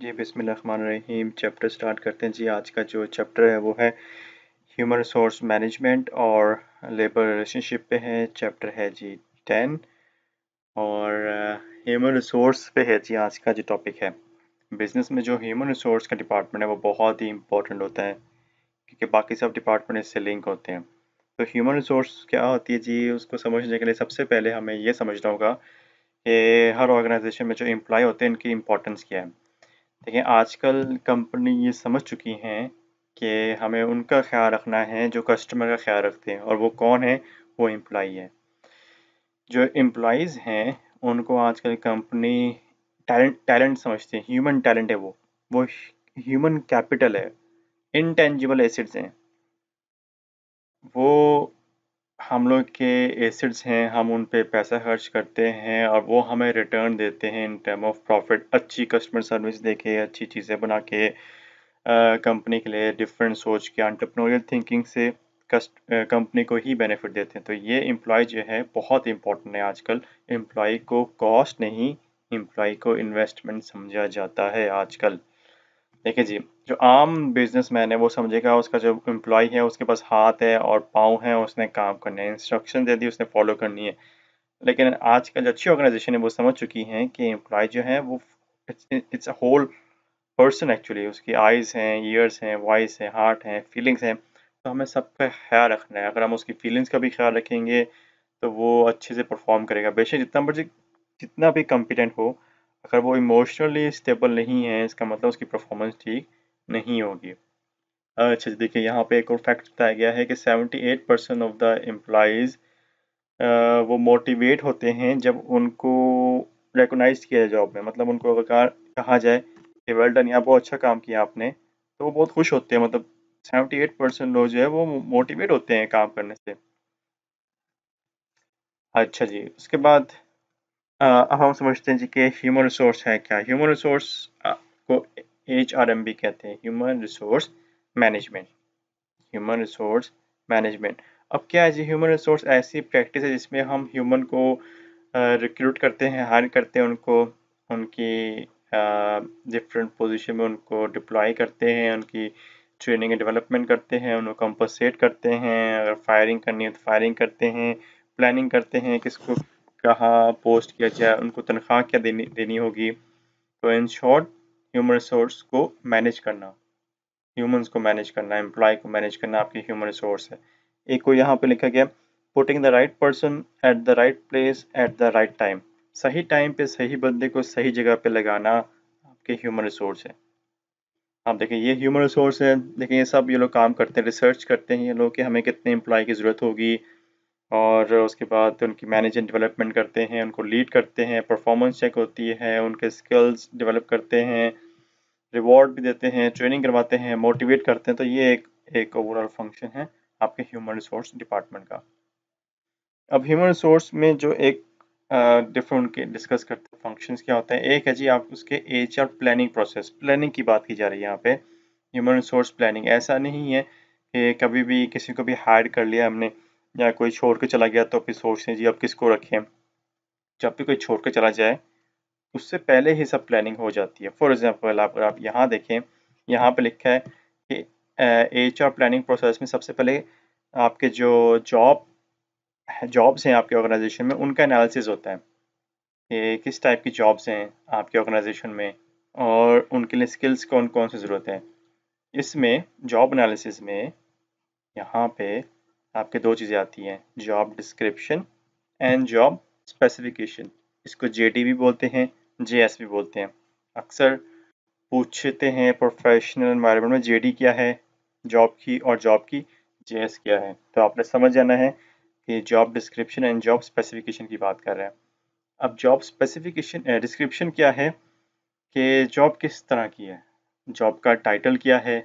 जी, बिस्मिल्लाहिर्रहमानिर्रहीम। Chapter start करते हैं जी। आज का जो चैप्टर है वो है ह्यूमन रिसोर्स मैनेजमेंट और लेबर रिलेशनशिप पे है। चैप्टर है जी 10 और ह्यूमन रिसोर्स पे है जी आज का जो टॉपिक है। बिजनेस में जो ह्यूमन रिसोर्स का डिपार्टमेंट है वो बहुत ही इंपॉर्टेंट होता है क्योंकि बाकी सब डिपार्टमेंट इससे लिंक होते हैं। तो ह्यूमन रिसोर्स क्या होती है जी, उसको समझने के लिए सबसे पहले हमें ये समझना होगा कि हर ऑर्गेनाइजेशन में जो एम्प्लॉय होते हैं इनकी इम्पोर्टेंस क्या है। देखिए, आजकल कंपनी ये समझ चुकी हैं कि हमें उनका ख़्याल रखना है जो कस्टमर का ख़्याल रखते हैं, और वो कौन है? वो एम्प्लॉयी है। जो एम्प्लॉइज़ हैं उनको आजकल कंपनी टैलेंट टैलेंट समझती है, ह्यूमन टैलेंट है वो ह्यूमन कैपिटल है, इनटेंजिबल एसेट्स हैं। वो हम लोग के एसेट्स हैं, हम उन पे पैसा खर्च करते हैं और वो हमें रिटर्न देते हैं इन टर्म ऑफ प्रॉफिट। अच्छी कस्टमर सर्विस देके, अच्छी चीज़ें बना के, कंपनी के लिए डिफरेंट सोच के एंटरप्रेन्योरियल थिंकिंग से कंपनी को ही बेनिफिट देते हैं। तो ये एम्प्लॉय जो है बहुत इंपॉर्टेंट है आजकल। एम्प्लॉय को कॉस्ट नहीं, एम्प्लॉय को इन्वेस्टमेंट समझा जाता है आजकल। देखिए जी, जो आम बिजनेसमैन है वो समझेगा उसका जो एम्प्लॉय है उसके पास हाथ है और पाँव है, उसने काम करना है, इंस्ट्रक्शन दे दी उसने फॉलो करनी है। लेकिन आजकल जो अच्छी ऑर्गेनाइजेशन है वो समझ चुकी हैं कि एम्प्लॉय जो है वो it's a whole person actually. उसकी आइज़ हैं, ईयर्स हैं, वॉइस है, हार्ट है, फीलिंग्स हैं। तो हमें सबका ख़्याल रखना है। अगर हम उसकी फीलिंग्स का भी ख़्याल रखेंगे तो वो अच्छे से परफ़ॉर्म करेगा। बेशक जितना भी कॉम्पिटेंट हो, अगर वो इमोशनली स्टेबल नहीं है इसका मतलब उसकी परफ़ॉर्मेंस ठीक नहीं होगी। अच्छा जी, देखिए यहाँ पे एक और फैक्ट बताया गया है कि 78% ऑफ द एम्प्लॉइज़ वो मोटिवेट होते हैं जब उनको रिकॉग्नाइज़ किया जाए जॉब में। मतलब उनको अगर कहा जाए कि वेल डन, या बहुत अच्छा काम किया आपने, तो वो बहुत खुश होते हैं। मतलब 78% लोग जो है वो मोटिवेट होते हैं काम करने से। अच्छा जी, उसके बाद अब हम समझते हैं जी कि ह्यूमन रिसोर्स है क्या। ह्यूमन रिसोर्स को HRMB कहते हैं, human resource management. Human resource management. अब क्या है जी, ह्यूमन रिसोर्स ऐसी प्रैक्टिस है जिसमें हम ह्यूमन को रिक्रूट करते हैं, हायर करते हैं उनको, उनकी डिफरेंट पोजीशन में उनको डिप्लॉय करते हैं, उनकी ट्रेनिंग एंड डेवलपमेंट करते हैं, उनको कंपनसेट करते हैं, अगर फायरिंग करनी है तो फायरिंग करते हैं, प्लानिंग करते हैं किसको कहाँ पोस्ट किया जाए, उनको तनख्वाह क्या देनी देनी होगी। तो इन शॉर्ट, ह्यूमन रिसोर्स को मैनेज करना, ह्यूमंस को मैनेज करना, एम्प्लॉय को मैनेज करना आपकी ह्यूमन रिसोर्स है। एक को यहाँ पे लिखा गया, putting the right person at the right place at the right time. सही टाइम पे सही बंदे को सही जगह पे लगाना आपके ह्यूमन रिसोर्स है। आप देखिए, ये ह्यूमन रिसोर्स है। देखिए, ये सब ये लोग काम करते हैं, रिसर्च करते हैं ये लोग कि हमें कितने एम्प्लॉय की ज़रूरत होगी, और उसके बाद उनकी मैनेज एंड डेवलपमेंट करते हैं, उनको लीड करते हैं, परफॉर्मेंस चेक होती है, उनके स्किल्स डेवलप करते हैं, रिवॉर्ड भी देते हैं, ट्रेनिंग करवाते हैं, मोटिवेट करते हैं। तो ये एक ओवरऑल फंक्शन है आपके ह्यूमन रिसोर्स डिपार्टमेंट का। अब ह्यूमन रिसोर्स में जो एक डिफरेंट के डिस्कस करते हैं फंक्शंस क्या होते हैं। एक है जी आप उसके HR प्लानिंग प्रोसेस, प्लानिंग की बात की जा रही है यहाँ पे। ह्यूमन रिसोर्स प्लानिंग ऐसा नहीं है कि कभी भी किसी को भी हायर कर लिया हमने या कोई छोड़ के चला गया तो फिर सोचते हैं जी अब किसको रखें। जब भी कोई छोड़ के चला जाए उससे पहले ही सब प्लानिंग हो जाती है। फॉर एग्जांपल आप यहाँ देखें, यहाँ पे लिखा है कि HR प्लानिंग प्रोसेस में सबसे पहले आपके जो जॉब्स हैं आपके ऑर्गेनाइजेशन में उनका एनालिसिस होता है कि किस टाइप की जॉब्स हैं आपके ऑर्गेनाइजेशन में और उनके लिए स्किल्स कौन कौन सी ज़रूरत है। इसमें जॉब एनालिसिस में यहाँ पे आपके दो चीज़ें आती हैं, job description and job specification. इसको JD भी बोलते हैं, JS भी बोलते हैं। अक्सर पूछते हैं प्रोफेशनल एनवायरनमेंट में JD क्या है जॉब की, और जॉब की JS क्या है। तो आपने समझ जाना है कि job description and job specification की बात कर रहे हैं। अब जॉब स्पेसिफिकेशन डिस्क्रिप्शन क्या है कि जॉब किस तरह की है, जॉब का टाइटल क्या है,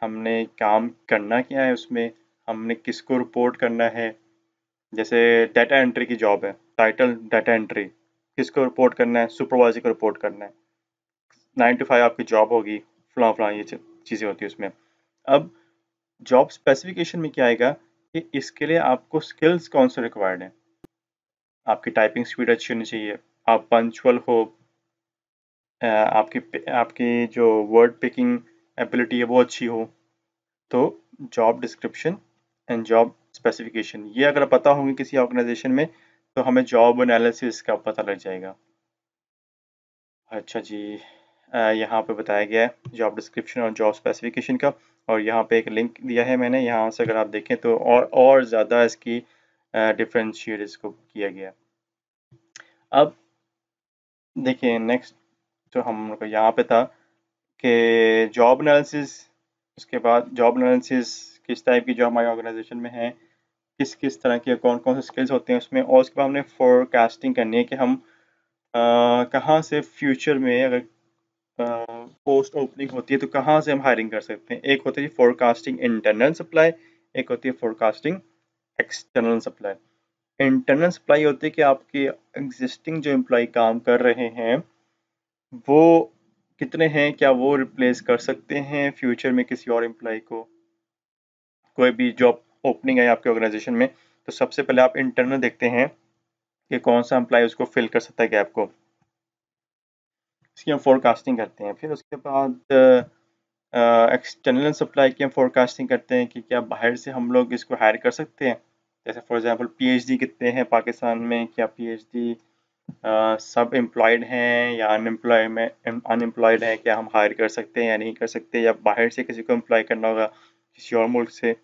हमने काम करना क्या है उसमें, हमने किसको रिपोर्ट करना है। जैसे डाटा एंट्री की जॉब है, टाइटल डाटा एंट्री, किसको रिपोर्ट करना है, सुपरवाइजर को रिपोर्ट करना है। 9 to 5 आपकी जॉब होगी, फलां फलां ये चीज़ें होती है उसमें। अब जॉब स्पेसिफिकेशन में क्या आएगा कि इसके लिए आपको स्किल्स कौन से रिक्वायर्ड हैं। आपकी टाइपिंग स्पीड अच्छी होनी चाहिए, आप पंक्चुअल हो, आपकी जो वर्ड पिकिंग एबिलिटी है वो अच्छी हो, तो job description and job specification ये अगर पता होंगे किसी ऑर्गेनाइजेशन में तो हमें जॉब एनालिसिस का पता लग जाएगा। अच्छा जी, यहाँ पे बताया गया है जॉब डिस्क्रिप्शन और जॉब स्पेसिफिकेशन का, और यहाँ पे एक लिंक दिया है मैंने, यहाँ से अगर आप देखें तो और ज़्यादा इसकी डिफ्रेंशिएट इसको किया गया। अब देखिए नेक्स्ट जो हम लोग को यहाँ पे था कि जॉब एनालिसिस, उसके बाद जॉब एनालिसिस किस टाइप की जो हमारे ऑर्गेनाइजेशन में है, किस किस तरह के कौन कौन से स्किल्स होते हैं उसमें, और उसके बाद हमने फोरकास्टिंग करनी है कि हम कहाँ से फ्यूचर में अगर पोस्ट ओपनिंग होती है तो कहाँ से हम हायरिंग कर सकते हैं। एक होती है फोरकास्टिंग इंटरनल सप्लाई, एक होती है forecasting external supply. Internal supply होती है कि आपके एग्जिस्टिंग जो एम्प्लॉय काम कर रहे हैं वो कितने हैं, क्या वो रिप्लेस कर सकते हैं फ्यूचर में किसी और एम्प्लॉय को। कोई भी जॉब ओपनिंग है आपके ऑर्गेनाइजेशन में तो सबसे पहले आप इंटरनल देखते हैं कि कौन सा एम्प्लॉय उसको फिल कर सकता है गैप को, इसकी हम फोरकास्टिंग करते हैं। फिर उसके बाद एक्सटर्नल सप्लाई की हम फोरकास्टिंग करते हैं कि क्या बाहर से हम लोग इसको हायर कर सकते हैं। जैसे फॉर एग्जांपल पीएचडी कितने हैं पाकिस्तान में, क्या पीएचडी सब एम्प्लॉयड हैं या अनएम्प्लॉयड हैं, क्या हम हायर कर सकते हैं या नहीं कर सकते, या बाहर से किसी को एम्प्लॉय करना होगा किसी और मुल्क से।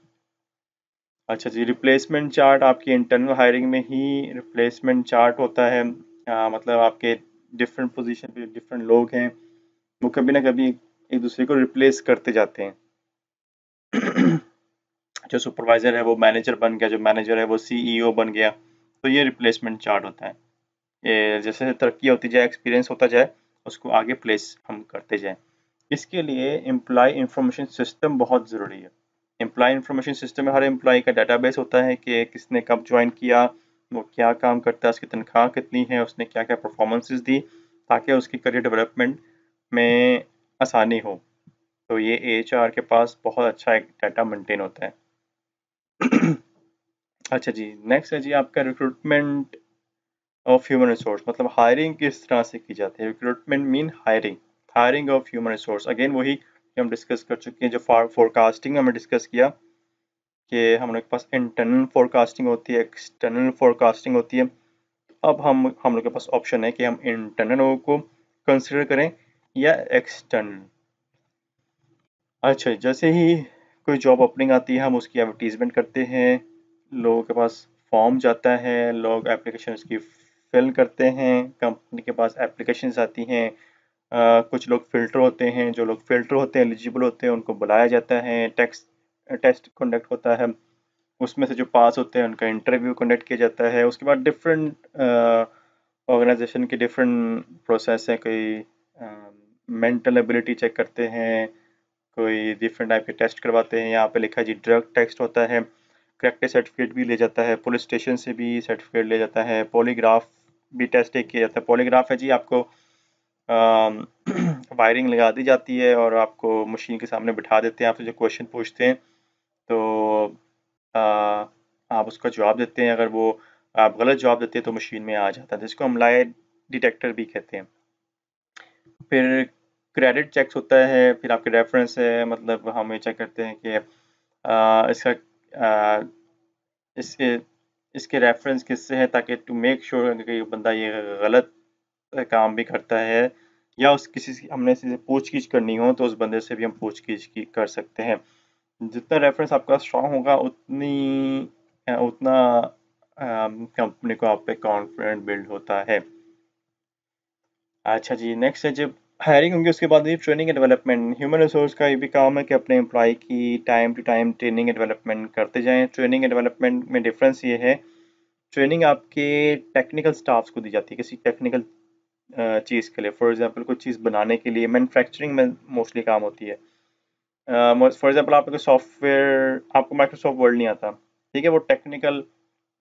अच्छा जी, रिप्लेसमेंट चार्ट आपकी इंटरनल हायरिंग में ही रिप्लेसमेंट चार्ट होता है। मतलब आपके डिफरेंट पोजीशन पे डिफरेंट लोग हैं, वो कभी ना कभी एक दूसरे को रिप्लेस करते जाते हैं। जो सुपरवाइजर है वो मैनेजर बन गया, जो मैनेजर है वो सीईओ बन गया, तो ये रिप्लेसमेंट चार्ट होता है। ये जैसे जैसे तरक्की होती जाए, एक्सपीरियंस होता जाए, उसको आगे प्लेस हम करते जाएं। इसके लिए एम्प्लॉय इंफॉर्मेशन सिस्टम बहुत ज़रूरी है। एम्प्लॉय इंफॉर्मेशन सिस्टम में हर एम्प्लॉय का डाटाबेस होता है कि किसने कब ज्वाइन किया, वो क्या काम करता है, उसकी तनख्वाह कितनी है, उसने क्या क्या परफॉर्मेंसेस दी, ताकि उसकी करियर डेवलपमेंट में आसानी हो। तो ये एचआर के पास बहुत अच्छा एक डाटा मेंटेन होता है। अच्छा जी, नेक्स्ट है जी आपका रिक्रूटमेंट ऑफ ह्यूमन रिसोर्स, मतलब हायरिंग किस तरह से की जाती है। Recruitment mean hiring, hiring of human resource, again वही हम डिस्कस कर चुके हैं जो फोरकास्टिंग में हमने डिस्कस किया कि हम लोग के पास इंटरनल फोरकास्टिंग होती है, एक्सटर्नल फोरकास्टिंग होती है। अब हम लोग के पास ऑप्शन है कि हम इंटरनल को कंसिडर करें या एक्सटर्नल। अच्छा, जैसे ही कोई जॉब ओपनिंग आती है हम उसकी एडवर्टीजमेंट करते हैं, लोगों के पास फॉर्म जाता है, लोग एप्लीकेशन उसकी फिल करते हैं, कंपनी के पास एप्लीकेशंस आती हैं। कुछ लोग फ़िल्टर होते हैं, जो लोग फ़िल्टर होते हैं एलिजिबल होते हैं उनको बुलाया जाता है, टेस्ट कंडक्ट होता है, उसमें से जो पास होते हैं उनका इंटरव्यू कंडक्ट किया जाता है। उसके बाद डिफरेंट ऑर्गेनाइजेशन के डिफरेंट प्रोसेस है, कोई मेंटल एबिलिटी चेक करते हैं, कोई डिफरेंट टाइप के टेस्ट करवाते हैं। यहाँ पे लिखा है जी ड्रग टेस्ट होता है, करेक्ट सर्टिफिकेट भी ले जाता है, पुलिस स्टेशन से भी सर्टिफिकेट ले जाता है, पॉलीग्राफ भी टेस्ट एक किया जाता है। पॉलीग्राफ है जी आपको वायरिंग लगा दी जाती है और आपको मशीन के सामने बिठा देते हैं, आपसे जो क्वेश्चन पूछते हैं तो आ, आप उसका जवाब देते हैं। अगर वो आप गलत जवाब देते हैं तो मशीन में आ जाता है, जिसको हम लाई डिटेक्टर भी कहते हैं। फिर क्रेडिट चेक्स होता है, फिर आपके रेफरेंस है, मतलब हम ये चेक करते हैं कि इसका आ, इसके इसके रेफरेंस किससे है, ताकि टू मेक श्योर कि बंदा ये गलत काम भी करता है, या उस किसी से हमने किसी से पूछ-गीछ करनी हो तो उस बंदे से भी हम पूछ-गीछ की कर सकते हैं। जितना रेफरेंस आपका स्ट्रॉन्ग होगा उतना कंपनी को आप पे कॉन्फिडेंट बिल्ड होता है। अच्छा जी, नेक्स्ट है जब हायरिंग होंगी उसके बाद ये training and development. Human resource का ये भी काम है कि अपने एम्प्लॉय की time to time training and development करते जाएँ। ट्रेनिंग एंड डेवलपमेंट में डिफरेंस ये है, ट्रेनिंग आपके टेक्निकल स्टाफ्स को दी जाती है किसी टेक्निकल चीज़ के लिए। फॉर एग्जांपल कुछ चीज़ बनाने के लिए मैन्युफैक्चरिंग में मोस्टली काम होती है। फॉर एग्जांपल आपको सॉफ्टवेयर, आपको माइक्रोसॉफ्ट वर्ड नहीं आता, ठीक है, वो टेक्निकल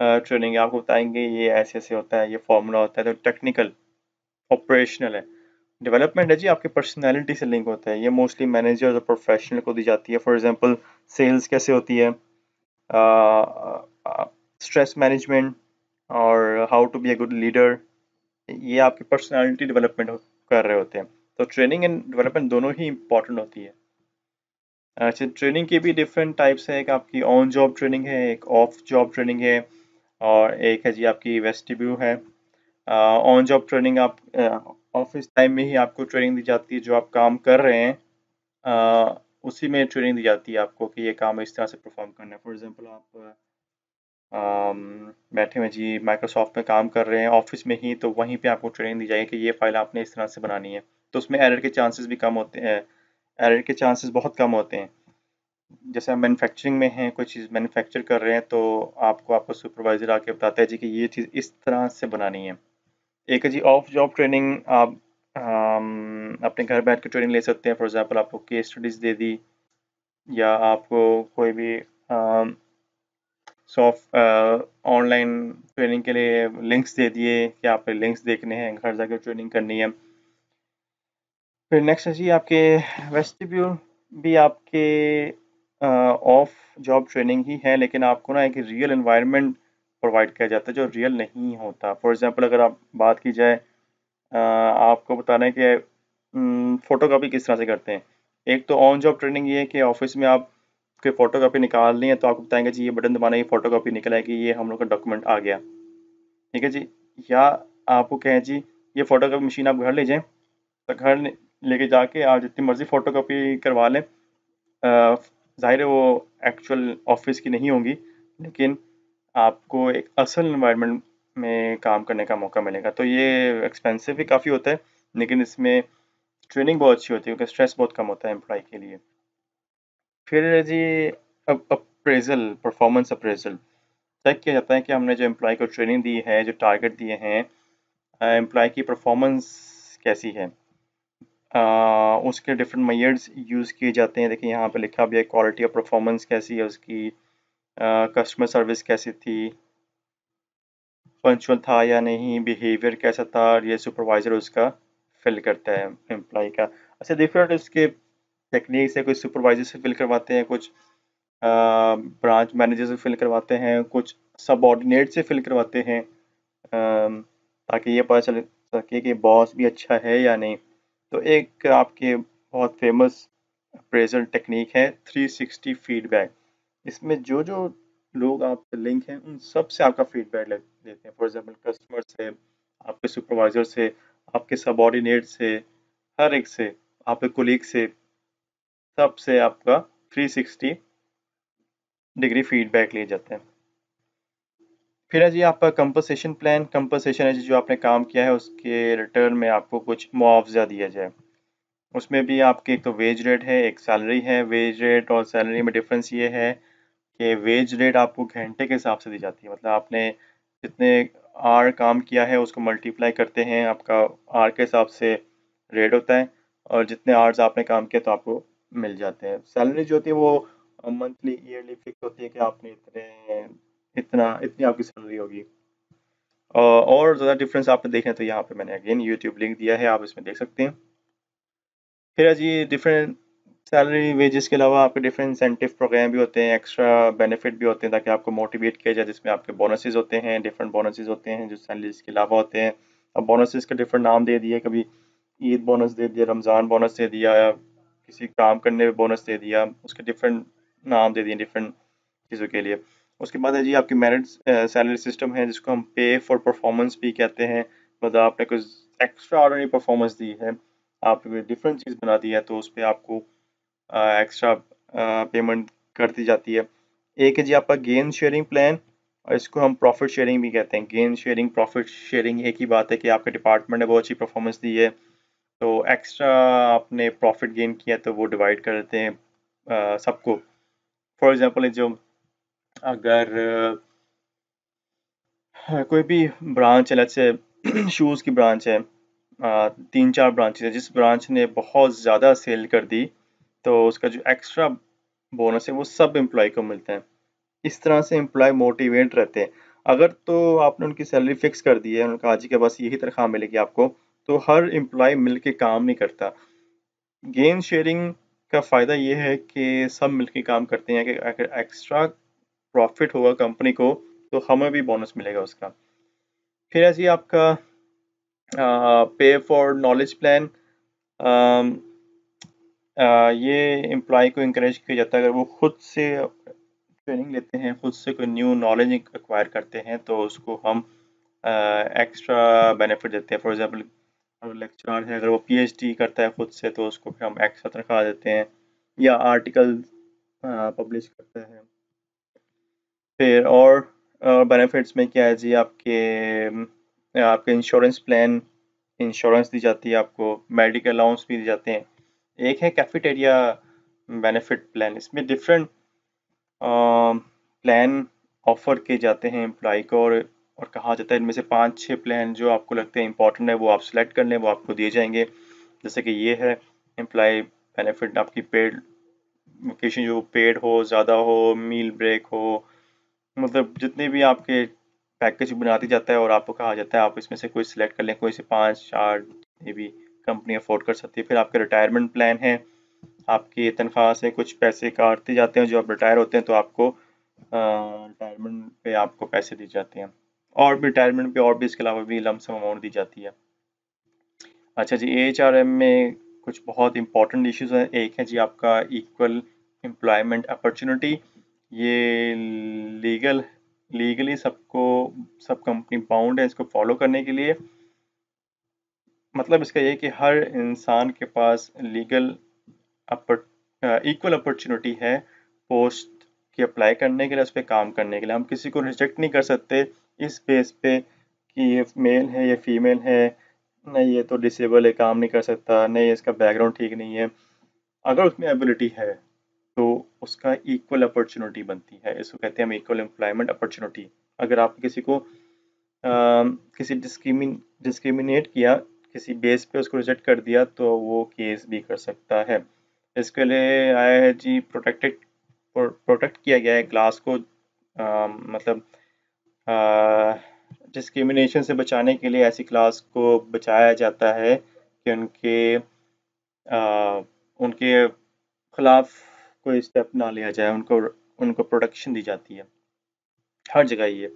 ट्रेनिंग है, आपको बताएंगे ये ऐसे ऐसे होता है, ये फॉर्मूला होता है, तो टेक्निकल ऑपरेशनल है। डेवलपमेंट है जी आपकी पर्सनैलिटी से लिंक होता है, ये मोस्टली मैनेजर और प्रोफेशनल को दी जाती है। फॉर एग्जांपल सेल्स कैसे होती है, स्ट्रेस मैनेजमेंट और how to be a good leader, ये आपकी पर्सनालिटी डेवलपमेंट कर रहे होते हैं। तो ट्रेनिंग एंड डेवलपमेंट दोनों ही इम्पॉर्टेंट होती है। अच्छा, ट्रेनिंग के भी डिफरेंट टाइप्स है। एक आपकी ऑन जॉब ट्रेनिंग है, एक ऑफ जॉब ट्रेनिंग है, और एक है जी आपकी वेस्टिब्यू है। ऑन जॉब ट्रेनिंग आप ऑफिस टाइम में ही आपको ट्रेनिंग दी जाती है, जो आप काम कर रहे हैं उसी में ट्रेनिंग दी जाती है आपको कि ये काम इस तरह से परफॉर्म करना है। फॉर एग्जांपल आप बैठे हुए जी माइक्रोसॉफ्ट में काम कर रहे हैं ऑफिस में ही, तो वहीं पे आपको ट्रेनिंग दी जाएगी कि ये फाइल आपने इस तरह से बनानी है। तो उसमें एरर के चांसेस भी कम होते हैं, एरर के चांसेस बहुत कम होते हैं। जैसे हम मैन्युफैक्चरिंग में हैं, कोई चीज़ मैन्युफैक्चर कर रहे हैं, तो आपको आपका सुपरवाइज़र आके बताता है जी कि ये चीज़ इस तरह से बनानी है। एक है जी ऑफ जॉब ट्रेनिंग, आप अपने घर बैठ के ट्रेनिंग ले सकते हैं। फॉर एग्जांपल आपको केस स्टडीज़ दे दी, या आपको कोई भी सॉफ्ट ऑनलाइन ट्रेनिंग के लिए लिंक्स दे दिए कि आपने लिंक्स देखने हैं, घर जाकर ट्रेनिंग करनी है। फिर नेक्स्ट है जी आपके वेस्टिब्यूल, भी आपके ऑफ जॉब ट्रेनिंग ही है, लेकिन आपको ना एक रियल एनवायरनमेंट प्रोवाइड किया जाता है जो रियल नहीं होता। फॉर एग्जांपल अगर आप बात की जाए, आपको बताना है कि फ़ोटोकॉपी किस तरह से करते हैं। एक तो ऑन जॉब ट्रेनिंग ये है कि ऑफिस में आप कोई फ़ोटोकॉपी निकालनी है तो आपको बताएंगे जी ये बटन दबाना, ये फ़ोटोकॉपी निकल आएगी, ये हम लोग का डॉक्यूमेंट आ गया। ठीक है जी। या आपको कहें जी ये फ़ोटोकॉपी मशीन आप घर ले जाएं, तो घर लेके जाके आप जितनी मर्ज़ी फ़ोटोकॉपी करवा लें। ज़ाहिर है वो एक्चुअल ऑफिस की नहीं होंगी, लेकिन आपको एक असल एनवायरनमेंट में काम करने का मौका मिलेगा। तो ये एक्सपेंसिव भी काफ़ी होता है, लेकिन इसमें ट्रेनिंग बहुत अच्छी होती है क्योंकि स्ट्रेस बहुत कम होता है एम्प्लॉय के लिए। फिर है जी अप्रेजल, परफॉर्मेंस अप्रेजल चेक किया जाता है कि हमने जो एम्प्लॉय को ट्रेनिंग दी है, जो टारगेट दिए हैं, एम्प्लॉय की परफॉर्मेंस कैसी है। उसके डिफरेंट मेजर्स यूज़ किए जाते हैं। देखिए यहाँ पे लिखा भी है, क्वालिटी ऑफ परफॉर्मेंस कैसी है उसकी, कस्टमर सर्विस कैसी थी, पंचुअल था या नहीं, बिहेवियर कैसा था, और ये सुपरवाइजर उसका फिल करता है एम्प्लॉय का। अच्छा, डिफरेंट उसके टेक्निक से, कुछ सुपरवाइजर से फिल करवाते हैं, कुछ ब्रांच मैनेजर से फिल करवाते हैं, कुछ सबऑर्डिनेट से फिल करवाते हैं, ताकि ये पता चल सके कि बॉस भी अच्छा है या नहीं। तो एक आपके बहुत फेमस अप्रेजल टेक्निक है 360 फीडबैक। इसमें जो जो लोग आपके लिंक हैं उन सब से आपका फीडबैक लेते हैं। फॉर एग्जांपल कस्टमर से, आपके सुपरवाइजर से, आपके सबऑर्डिनेट से, हर एक से, आपके कोलीग से, सब से आपका 360 डिग्री फीडबैक लिए जाते हैं। फिर है जी आपका कंपनसेशन प्लान। कंपनसेशन है जी जो आपने काम किया है उसके रिटर्न में आपको कुछ मुआवजा दिया जाए। उसमें भी आपके एक तो वेज रेट है, एक सैलरी है। वेज रेट और सैलरी में डिफरेंस ये है कि वेज रेट आपको घंटे के हिसाब से दी जाती है। मतलब आपने जितने आवर काम किया है उसको मल्टीप्लाई करते हैं, आपका आवर के हिसाब से रेट होता है, और जितने आवर्स आपने काम किया तो आपको मिल जाते हैं। सैलरी जो होती है वो मंथली ईयरली फिक्स होती है कि आपने इतनी आपकी सैलरी होगी। और ज़्यादा डिफरेंस आपने देखना है तो यहाँ पे मैंने अगेन यूट्यूब लिंक दिया है, आप इसमें देख सकते हैं। फिर है जी डिफरेंट सैलरी वेजेस के अलावा आपके डिफरेंट इंसेंटिव प्रोग्राम भी होते हैं, एक्स्ट्रा बेनिफिट भी होते हैं ताकि आपको मोटिवेट किया जाए, जिसमें आपके बोनसेस होते हैं, डिफरेंट बोनसेस होते हैं जो सैलरीज के अलावा होते हैं। अब बोनसेस के डिफरेंट नाम दे दिए, कभी ईद बोनस दे दिया, रमज़ान बोनस दे दिया, या किसी काम करने में बोनस दे दिया, उसके डिफरेंट नाम दे दिए डिफरेंट चीज़ों के लिए। उसके बाद है जी आपकी मेरिट सैलरी सिस्टम है जिसको हम पे फॉर परफॉर्मेंस भी कहते हैं। मतलब आपने कुछ एक्स्ट्रा ऑर्डिनरी परफॉर्मेंस दी है, आपने डिफरेंट चीज़ बना दी है, तो उस पर आपको एक्स्ट्रा पेमेंट कर दी जाती है। एक है जी आपका गेन शेयरिंग प्लान, और इसको हम प्रॉफिट शेयरिंग भी कहते हैं। गेन शेयरिंग, प्रॉफिट शेयरिंग एक ही बात है कि आपके डिपार्टमेंट ने बहुत अच्छी परफॉर्मेंस दी है, तो एक्स्ट्रा आपने प्रॉफिट गेन किया तो वो डिवाइड कर देते हैं सबको। फॉर एग्जांपल जो अगर कोई भी ब्रांच है, लेट्स से शूज़ की ब्रांच है, 3-4 ब्रांचेस है, जिस ब्रांच ने बहुत ज़्यादा सेल कर दी तो उसका जो एक्स्ट्रा बोनस है वो सब एम्प्लॉय को मिलता है। इस तरह से एम्प्लॉय मोटिवेट रहते हैं। अगर तो आपने उनकी सैलरी फिक्स कर दी है, उनका आज के बस यही तनख्वाह मिलेगी आपको, तो हर एम्प्लॉय मिल के काम नहीं करता। गेन शेयरिंग का फ़ायदा ये है कि सब मिलके काम करते हैं कि अगर एक्स्ट्रा प्रॉफिट होगा कंपनी को तो हमें भी बोनस मिलेगा उसका। फिर है जी आपका पे फॉर नॉलेज प्लान। ये एम्प्लॉय को इंकरेज किया जाता है अगर वो खुद से ट्रेनिंग लेते हैं, खुद से कोई न्यू नॉलेज एक्वायर करते हैं तो उसको हम एक्स्ट्रा बेनिफिट देते हैं। फॉर एग्जांपल अगर लेक्चरर है, अगर वो पीएचडी करता है खुद से तो उसको फिर हम एक्स्ट्रा तनख्वाह देते हैं, या आर्टिकल पब्लिश करता है। फिर और बेनिफिट्स में क्या है जी, आपके इंश्योरेंस प्लान, इंश्योरेंस दी जाती है आपको, मेडिकल अलाउंस भी दी जाते हैं। एक है कैफेटेरिया बेनिफिट प्लान, इसमें डिफरेंट प्लान ऑफर किए जाते हैं एम्प्लॉय को, और कहा जाता है इनमें से 5-6 प्लान जो आपको लगते हैं इंपॉर्टेंट है वो आप सिलेक्ट कर लें, वो आपको दिए जाएंगे। जैसे कि ये है एम्प्लॉय बेनिफिट, आपकी पेड वेकेशन जो पेड हो, ज़्यादा हो, मील ब्रेक हो, मतलब जितने भी आपके पैकेज बना दी जाता है और आपको कहा जाता है आप इसमें से कोई सिलेक्ट कर लें, कोई से 5-4 ये भी कंपनी अफोर्ड कर सकती है। फिर आपके रिटायरमेंट प्लान है, आपकी तनख्वाह से कुछ पैसे काटते जाते हैं, जो आप रिटायर होते हैं तो आपको रिटायरमेंट पे आपको पैसे दिए जाते हैं, और भी रिटायरमेंट पे और भी इसके अलावा भी लमसम अमाउंट दी जाती है। अच्छा जी, एएचआरएम में कुछ बहुत इंपॉर्टेंट इश्यूज हैं। एक है जी आपका इक्वल एम्प्लॉयमेंट अपॉर्चुनिटी, ये लीगली सब कंपनी बाउंड है इसको फॉलो करने के लिए। मतलब इसका ये कि हर इंसान के पास इक्वल अपॉर्चुनिटी है पोस्ट की अप्लाई करने के लिए, उस पर काम करने के लिए। हम किसी को रिजेक्ट नहीं कर सकते इस बेस पे कि ये मेल है, ये फीमेल है, नहीं ये तो डिसेबल है, काम नहीं कर सकता, नहीं इसका बैकग्राउंड ठीक नहीं है। अगर उसमें एबिलिटी है तो उसका इक्वल अपॉर्चुनिटी बनती है, इसको कहते हैं हम इक्वल एम्प्लॉयमेंट अपॉर्चुनिटी। अगर आप किसी को किसी डिस्क्रिमिनेट किया, किसी बेस पे उसको रिजेक्ट कर दिया तो वो केस भी कर सकता है। इसके लिए आया है जी प्रोटेक्ट किया गया है क्लास को, मतलब डिस्क्रिमिनेशन से बचाने के लिए ऐसी क्लास को बचाया जाता है कि उनके खिलाफ कोई स्टेप ना लिया जाए, उनको उनको प्रोटेक्शन दी जाती है हर जगह। ये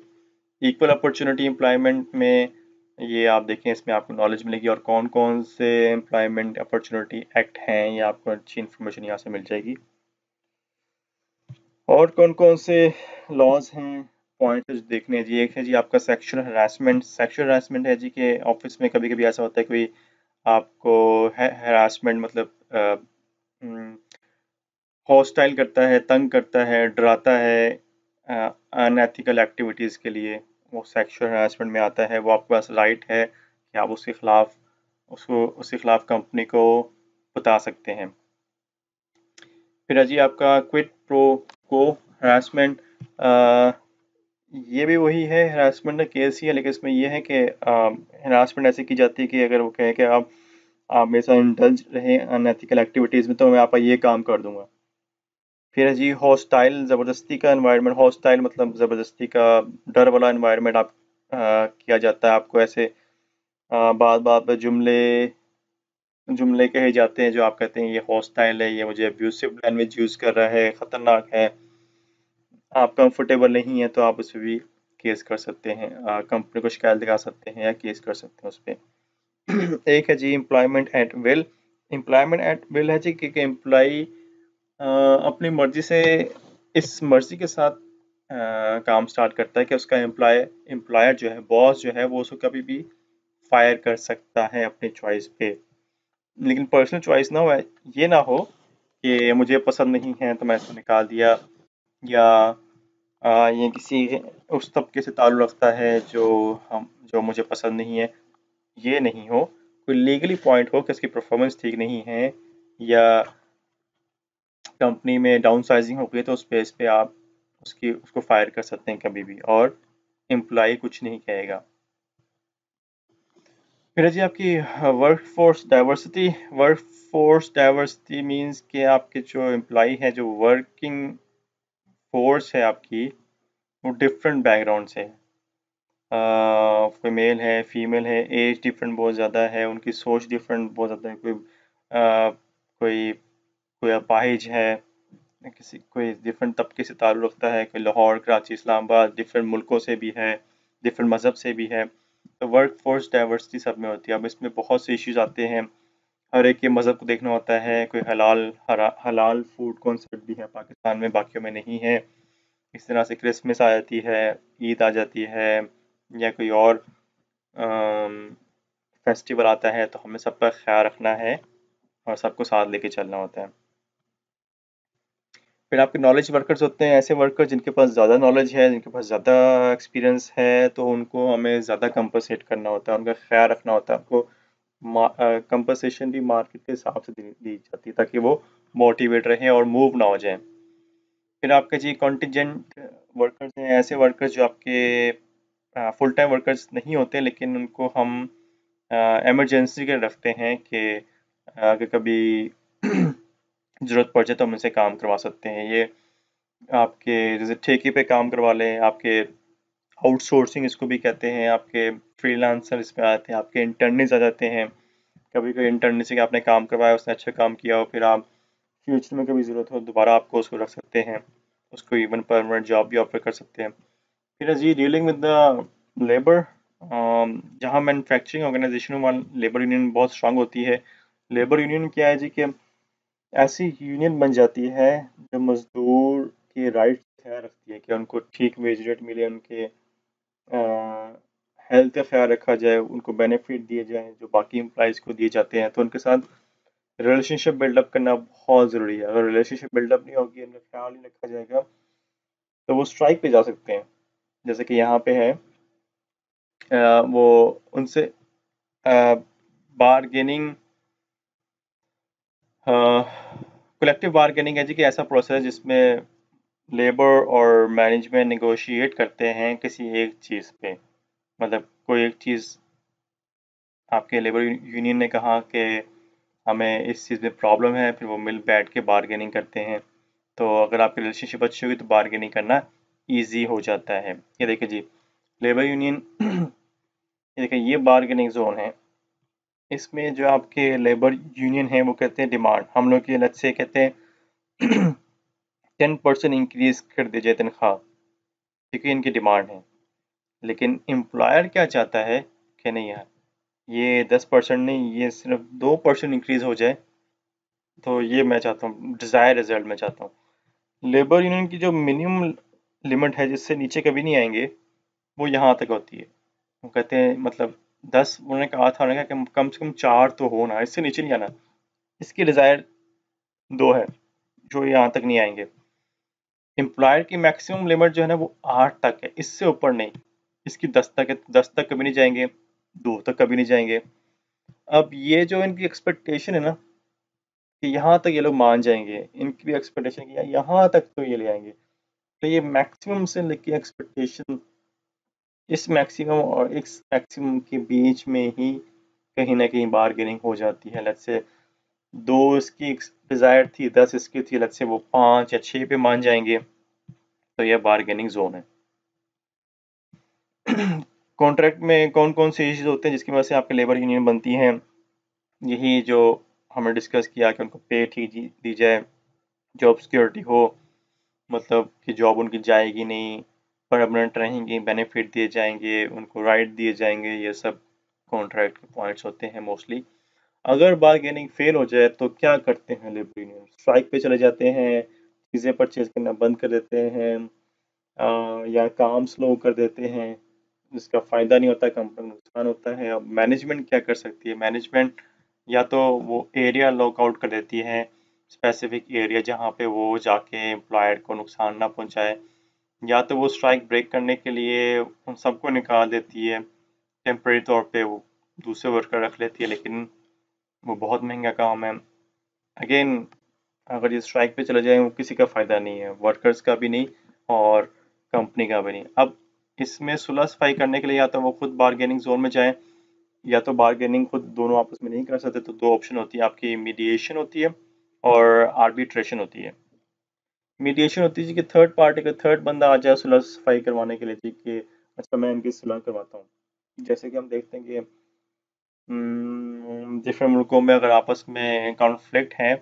इक्वल अपॉर्चुनिटी एम्प्लॉयमेंट में ये आप देखें, इसमें आपको नॉलेज मिलेगी और कौन कौन से एम्प्लॉयमेंट अपॉर्चुनिटी एक्ट हैं, ये आपको अच्छी इन्फॉर्मेशन यहाँ से मिल जाएगी। और कौन कौन से लॉज हैं, पॉइंट्स देखने हैं जी। एक है जी आपका सेक्सुअल हरासमेंट। सेक्सुअल हरासमेंट है जी कि ऑफिस में कभी कभी ऐसा होता है कोई आपको हरासमेंट मतलब हॉस्टाइल करता है, तंग करता है, डराता है अनएथिकल एक्टिविटीज़ के लिए, वो सेक्सुअल हरासमेंट में आता है। वो आपके पास राइट है कि आप उसके खिलाफ कंपनी को बता सकते हैं। फिर है जी आपका क्विड प्रो को हरासमेंट, ये भी वही है, हरासमेंट का केस ही है, लेकिन इसमें ये है कि हरासमेंट ऐसे की जाती है कि अगर वो कहे कि आप मेरे साथ इंडल्ज रहें अनएथिकल एक्टिविटीज़ में तो मैं आपका ये काम कर दूंगा। फिर है जी हॉस्टाइल, ज़बरदस्ती का एनवायरनमेंट। हॉस्टाइल मतलब ज़बरदस्ती का, डर वाला एनवायरनमेंट आप किया जाता है, आपको ऐसे बात बात पे जुमले जुमले कहे जाते हैं जो आप कहते हैं ये हॉस्टाइल है, ये मुझे अब्यूसिव लैंग्वेज यूज़ कर रहा है, ख़तरनाक है। आप कंफर्टेबल नहीं है तो आप उस पर भी केस कर सकते हैं, कंपनी को शिकायत लगा सकते हैं या केस कर सकते हैं उस पर। एक है जी employment at will. Employment at will है जी कि एम्प्लॉई अपनी मर्जी से, इस मर्जी के साथ काम स्टार्ट करता है कि उसका एम्प्लॉयर जो है, बॉस जो है, वो उसको कभी भी फायर कर सकता है अपनी चॉइस पे। लेकिन पर्सनल चॉइस ना हो, ये ना हो कि मुझे पसंद नहीं है तो मैं इसको निकाल दिया, या ये किसी उस तबके से ताल्लुक़ रखता है जो मुझे पसंद नहीं है, ये नहीं हो। कोई लीगली पॉइंट हो कि उसकी परफॉर्मेंस ठीक नहीं है, या कंपनी में डाउन साइजिंग हो गई, तो उस बेस पे आप उसको फायर कर सकते हैं कभी भी, और एम्प्लॉय कुछ नहीं कहेगा। फिर है जी आपकी work force diversity. Work force diversity means कि आपके जो एम्प्लॉय है, जो वर्किंग फोर्स है आपकी, वो डिफरेंट बैकग्राउंड से है। कोई मेल है, फीमेल है, एज डिफरेंट बहुत ज़्यादा है, उनकी सोच डिफरेंट बहुत ज़्यादा है। कोई कोई अपाहिज है, कोई डिफरेंट तबके से ताल्लुक़ रखता है, कोई लाहौर, कराची, इस्लामाबाद, डिफरेंट मुल्कों से भी है, डिफरेंट मज़हब से भी है। तो वर्क फोर्स डाइवर्सिटी सब में होती है। अब इसमें बहुत से इश्यूज आते हैं, हर एक के मज़हब को देखना होता है, कोई हलाल फूड कॉन्सेप्ट भी है पाकिस्तान में, बाकियों में नहीं है। इस तरह से क्रिसमस आ जाती है, ईद आ जाती है, या कोई और फेस्टिवल आता है, तो हमें सबका ख्याल रखना है और सबको साथ लेके चलना होता है। फिर आपके नॉलेज वर्कर्स होते हैं, ऐसे वर्कर जिनके पास ज़्यादा नॉलेज है, जिनके पास ज़्यादा एक्सपीरियंस है, तो उनको हमें ज़्यादा कंपनसेट करना होता है, उनका ख्याल रखना होता है। उनको कंपनसेशन भी मार्केट के हिसाब से दी जाती है, ताकि वो मोटिवेट रहें और मूव ना हो जाएं। फिर आपके जी कॉन्टिजेंट वर्कर्स हैं, ऐसे वर्कर्स जो आपके फुल टाइम वर्कर्स नहीं होते, लेकिन उनको हम इमरजेंसी के रखते हैं कि अगर कभी ज़रूरत पड़ जाए तो हम इनसे काम करवा सकते हैं। ये आपके जैसे ठेके पे काम करवा लें, आपके आउटसोर्सिंग इसको भी कहते हैं, आपके फ्रीलांसर इसमें आते हैं, आपके इंटर्निस आ जाते हैं। कभी कोई इंटर्न से आपने काम करवाया, उसने अच्छा काम किया हो, फिर आप फ्यूचर में कभी ज़रूरत हो दोबारा आपको उसको रख सकते हैं, उसको इवन परमानेंट जॉब भी ऑफर कर सकते हैं। फिर जी डीलिंग विद द लेबर, जहाँ मैन्युफैक्चरिंग ऑर्गेनाइजेशन में लेबर यूनियन बहुत स्ट्रांग होती है। लेबर यूनियन क्या है जी कि ऐसी यूनियन बन जाती है जो मजदूर के राइट्स का ख्याल रखती है कि उनको ठीक वेज रेट मिले, उनके हेल्थ का ख्याल रखा जाए, उनको बेनिफिट दिए जाएं जो बाकी एम्प्लॉयज़ को दिए जाते हैं। तो उनके साथ रिलेशनशिप बिल्डअप करना बहुत ज़रूरी है। अगर रिलेशनशिप बिल्डअप नहीं होगी, उनका ख्याल नहीं रखा जाएगा, तो वो स्ट्राइक पे जा सकते हैं। जैसे कि यहाँ पे है वो उनसे बारगेनिंग, कलेक्टिव बारगेनिंग है जी कि ऐसा प्रोसेस जिसमें लेबर और मैनेजमेंट नेगोशिएट करते हैं किसी एक चीज़ पे। मतलब कोई एक चीज़, आपके लेबर यूनियन ने कहा कि हमें इस चीज़ में प्रॉब्लम है, फिर वो मिल बैठ के बारगेनिंग करते हैं। तो अगर आपकी रिलेशनशिप अच्छी होगी तो बारगेनिंग करना ईजी हो जाता है। ये देखिए जी, लेबर यूनियन ये देखिए, ये बारगेनिंग जोन है। इसमें जो आपके लेबर यूनियन है वो कहते हैं डिमांड, हम लोग की अलग से कहते हैं 10% इंक्रीज कर दीजिए तनख्वाह, ठीक है, इनकी डिमांड है। लेकिन एम्प्लॉयर क्या चाहता है कि नहीं यार, ये 10% नहीं, ये सिर्फ 2% इंक्रीज हो जाए, तो ये मैं चाहता हूँ, डिज़ायर रिजल्ट मैं चाहता हूँ। लेबर यूनियन की जो मिनिमम लिमिट है जिससे नीचे कभी नहीं आएंगे, वो यहाँ तक होती है। वो कहते हैं मतलब 10 उन्होंने कहा था, उन्होंने कहा कि कम से कम 4 तो हो ना, इससे नीचे नहीं आना। इसकी डिज़ायर 2 है, जो यहाँ तक नहीं आएंगे। एम्प्लॉयर की मैक्सिमम लिमिट जो है ना वो 8 तक है, इससे ऊपर नहीं। इसकी 10 तक है, 10 तक कभी नहीं जाएंगे, 2 तक कभी नहीं जाएंगे। अब ये जो इनकी एक्सपेक्टेशन है ना कि यहाँ तक ये लोग मान जाएंगे, इनकी भी एक्सपेक्टेशन कि यार यहाँ तक तो ये ले आएंगे। तो ये मैक्सिमम से लेके एक्सपेक्टेशन, इस मैक्सिमम और इस मैक्सिमम के बीच में ही कहीं ना कहीं बार्गेनिंग हो जाती है। लेट्स से 2 इसकी डिजायर थी, 10 इसकी थी, लेट्स से वो 5 या 6 पे मान जाएंगे, तो यह बार्गेनिंग जोन है। कॉन्ट्रैक्ट में कौन कौन से इश्यूज होते हैं जिसकी वजह से आपकी लेबर यूनियन बनती हैं? यही जो हमने डिस्कस किया कि उनको पे ठीक दी जाए, जॉब सिक्योरिटी हो, मतलब कि जॉब उनकी जाएगी नहीं, परमानेंट रहेंगी, बेनिफिट दिए जाएंगे, उनको राइट दिए जाएंगे, ये सब कॉन्ट्रैक्ट के पॉइंट्स होते हैं मोस्टली। अगर बार्गेनिंग फेल हो जाए तो क्या करते हैं लेबर यूनियन? स्ट्राइक पे चले जाते हैं, चीज़ें परचेज करना बंद कर देते हैं, या काम स्लो कर देते हैं, जिसका फ़ायदा नहीं होता, कंपनी को नुकसान होता है। अब मैनेजमेंट क्या कर सकती है? मैनेजमेंट या तो वो एरिया लॉक आउट कर देती है, स्पेसिफिक एरिया जहाँ पे वो जाके एम्प्लॉयर को नुकसान ना पहुँचाए, या तो वो स्ट्राइक ब्रेक करने के लिए उन सबको निकाल देती है, टेम्परेरी तौर पे वो दूसरे वर्कर रख लेती है, लेकिन वो बहुत महंगा काम है। अगेन, अगर ये स्ट्राइक पे चले जाए वो किसी का फ़ायदा नहीं है, वर्कर्स का भी नहीं और कंपनी का भी नहीं। अब इसमें सुलह सफाई करने के लिए या तो वो खुद बारगेनिंग जोन में जाए, या तो बारगेनिंग खुद दोनों आपस में नहीं कर सकते, तो 2 ऑप्शन होती है आपकी, मीडिएशन होती है और आर्बिट्रेशन होती है। मीडिएशन होती है जी कि थर्ड पार्टी का थर्ड बंदा आ जाए सुलह सफाई करवाने के लिए जी कि अच्छा मैं इनकी सुलह करवाता हूँ। जैसे कि हम देखते हैं कि डिफरेंट मुल्कों में अगर आपस में कॉन्फ्लिक्ट है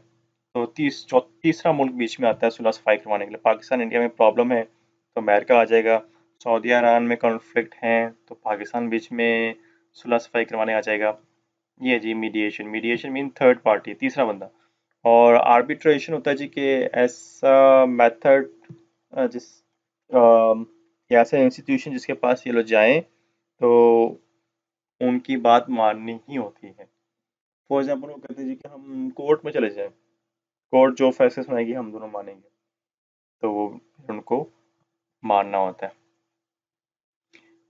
तो तीसरा मुल्क बीच में आता है सुलह सफाई करवाने के लिए। पाकिस्तान इंडिया में प्रॉब्लम है तो अमेरिका आ जाएगा, सऊदी ईरान में कॉन्फ्लिक्ट है तो पाकिस्तान बीच में सुलह सफाई करवाने आ जाएगा, ये जी mediation, mediation mean third party, तीसरा बंदा। और आर्बिट्रेशन होता है जी कि ऐसा मेथड जिस या ऐसा इंस्टीट्यूशन जिसके पास ये लोग जाएं तो उनकी बात माननी ही होती है। फॉर एग्जाम्पल वो कहते हैं जी कि हम कोर्ट में चले जाएं, कोर्ट जो फैसले सुनाएगी हम दोनों मानेंगे, तो वो फिर उनको मानना होता है।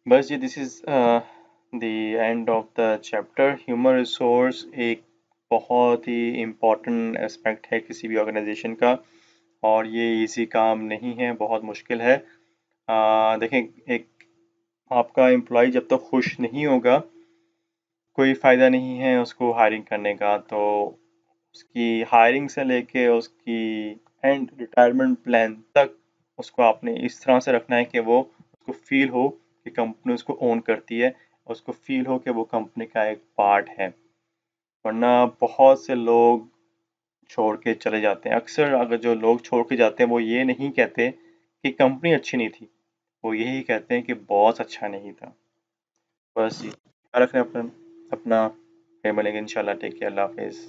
बस जी, this is the end of the chapter. Human resource एक बहुत ही इम्पोर्टेंट एस्पेक्ट है किसी भी ऑर्गेनाइजेशन का, और ये इजी काम नहीं है, बहुत मुश्किल है। देखें, एक आपका एम्प्लॉय जब तक खुश नहीं होगा, कोई फ़ायदा नहीं है उसको हायरिंग करने का। तो उसकी हायरिंग से लेके उसकी एंड रिटायरमेंट प्लान तक उसको आपने इस तरह से रखना है कि वो उसको फील हो कि कंपनी उसको ओन करती है, उसको फील हो कि वो कंपनी का एक पार्ट है। वरना बहुत से लोग छोड़ के चले जाते हैं। अक्सर अगर जो लोग छोड़ के जाते हैं वो ये नहीं कहते कि कंपनी अच्छी नहीं थी, वो यही कहते हैं कि बॉस अच्छा नहीं था। बस जी, ख्याल रखें अपना अपना। फिर मिलेंगे इंशाल्लाह। टेक केयर, अल्लाह हाफिज़।